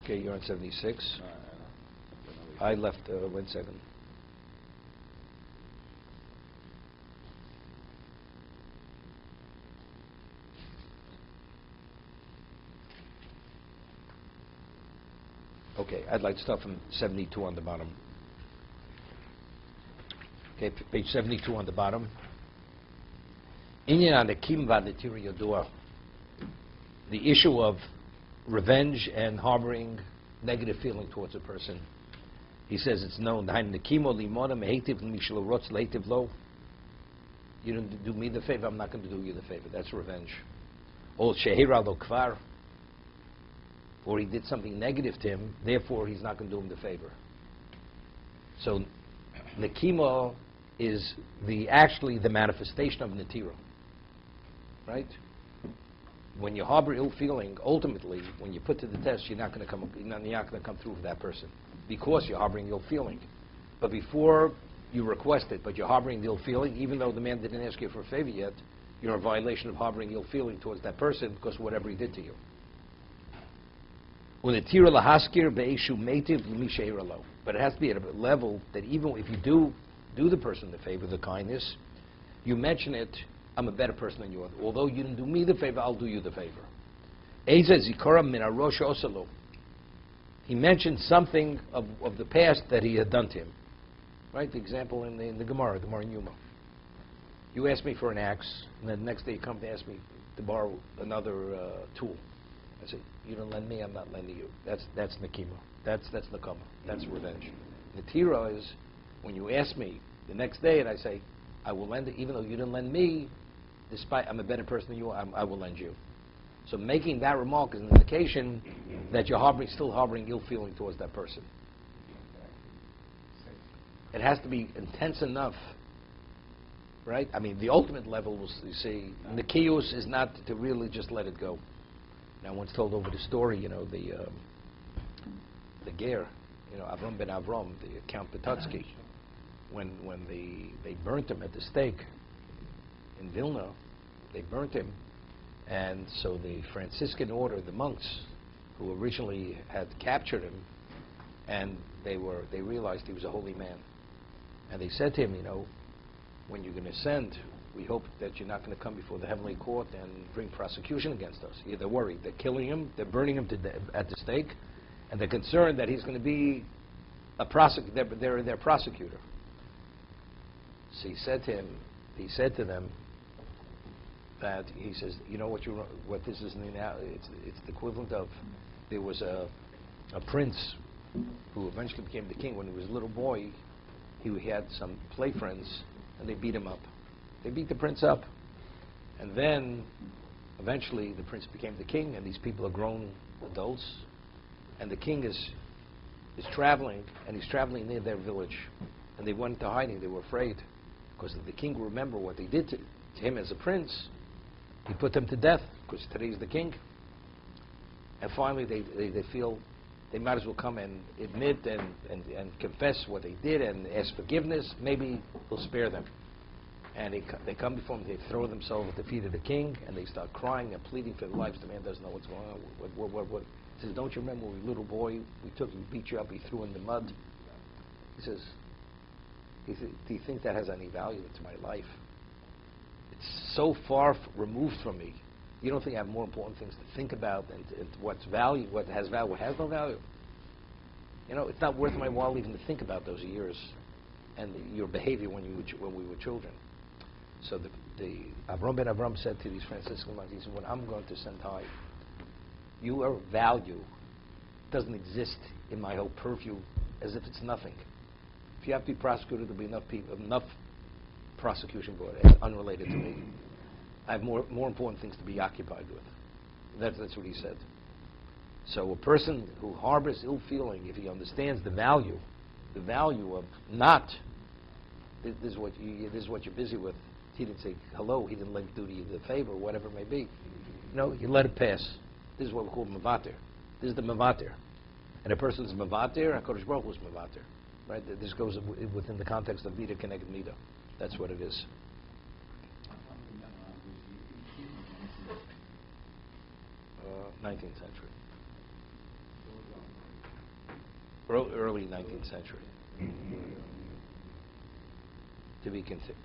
Okay, you're on 76. I left, 1 second. Okay, I'd like to start from 72 on the bottom. Okay, page 72 on the bottom. Inyan Anekim v'Netira Yodua. The issue of revenge and harboring negative feeling towards a person. He says it's known. You didn't do me the favor, I'm not going to do you the favor. That's revenge. Or he did something negative to him, therefore he's not going to do him the favor. So Nekimo is actually the manifestation of Netira. Right? When you harbor ill feeling, ultimately, when you put to the test, you're not going to come through for that person because you're harboring ill feeling. But before you request it, but you're harboring the ill feeling, even though the man didn't ask you for a favor yet, you're in violation of harboring ill feeling towards that person because of whatever he did to you. But it has to be at a level that even if you do the person the favor, the kindness, you mention it, I'm a better person than you are. Although you didn't do me the favor, I'll do you the favor. He mentioned something of the past that he had done to him. Right? The example in the Gemara in Yuma. You asked me for an axe, and then the next day you come to ask me to borrow another tool. I say, you don't lend me, I'm not lending you. That's Nekima. That's Nekama. That's revenge. Netira is when you ask me the next day and I say, I will lend it, even though you didn't lend me, despite I'm a better person than you are, I will lend you. So making that remark is an indication that you're still harboring ill feeling towards that person. It has to be intense enough, right? I mean, the ultimate level, you see, the kiyus is not to really just let it go. Now, I once told over the story, the ger, Avram ben Avram, the Count Petotsky, when they burnt him at the stake in Vilna, they burnt him, and so the Franciscan order, the monks, who originally had captured him, and they realized he was a holy man, and they said to him, when you're going to ascend, we hope that you're not going to come before the heavenly court and bring prosecution against us. Yeah, they're worried. They're killing him. They're burning him at the stake, and they're concerned that he's going to be their prosecutor. So he said to them that he says, what this is now? It's the equivalent of there was a prince who eventually became the king. When he was a little boy, he had some play friends, and they beat him up. They beat the prince up, and then eventually the prince became the king, and these people are grown adults, and the king is traveling, and he's traveling near their village, and they went into hiding. They were afraid because if the king will remember what they did to him as a prince, he put them to death because today he's the king. And finally they feel they might as well come and admit and confess what they did and ask forgiveness. Maybe he'll spare them. And they come before him, they throw themselves at the feet of the king, and they start crying and pleading for their lives. The man doesn't know what's going on. What? He says, don't you remember when we were a little boy, we beat you up, we threw in the mud? He says, do you think that has any value to my life? It's so far removed from me. You don't think I have more important things to think about and what's value, what has value, what has no value? It's not worth my while even to think about those years and your behavior when we were children. So the Avram ben Avram said to these Franciscan monks, he said, when I'm going to ascend high, your value doesn't exist in my whole purview as if it's nothing. If you have to be prosecuted, there'll be enough prosecution for it. It's unrelated to me. I have more important things to be occupied with. That's what he said. So a person who harbors ill feeling, if he understands the value of not, this is what you're busy with. He didn't say hello. He didn't do you the favor, whatever it may be. You let it pass. This is what we call mavater. This is the mavater. And a person's mavater, HaKadosh Baruch Hu is mavater. Right? This goes within the context of Mida Keneged Mida. That's what it is. 19th century. early 19th century, to be considered.